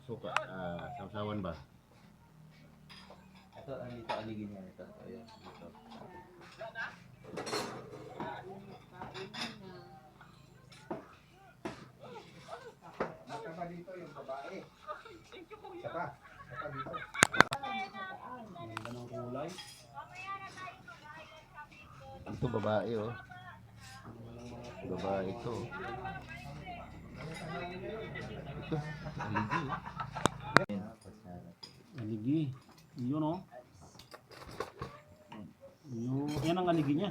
suka, sausawan ba? Ito, andito aligin niya ito. Ayan, dito. Maka pa dito yung babae. Saka dito. Ganda ng kulay. Ito babae oh. Babae ito. Ito, aligi. Aligi. Yun oh. Yan ang aligi niya.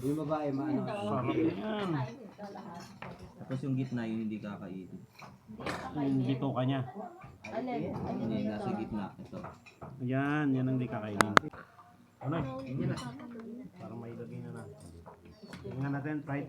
Yung babae, maano. Sarap yan. Tapos yung gitna, yung hindi kakainin. Yung dito kanya. Hindi, nasa gitna. Ito. Yan ang di kakainin. Ano? Yan na. Para mailagay na na. Tingnan natin, try.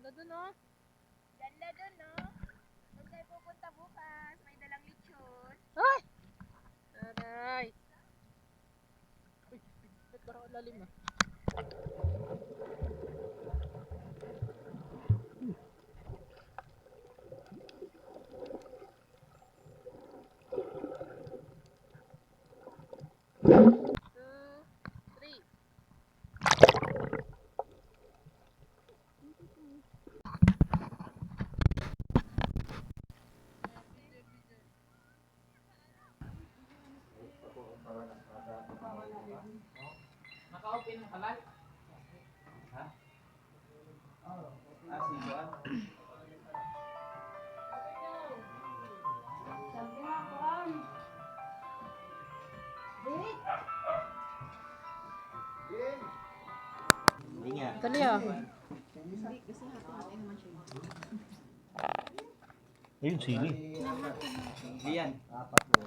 Ganda dun, no? Ganda dun, no? Huwag tayo pupunta bukas. May dalang lechon. Ay! Aray! Uy, ba't parang lalim ah? Two, three. Naka-open yung halal? Ha? Sibuan? Hindi nga. Dali ah. Ayun, sili. Hindi yan.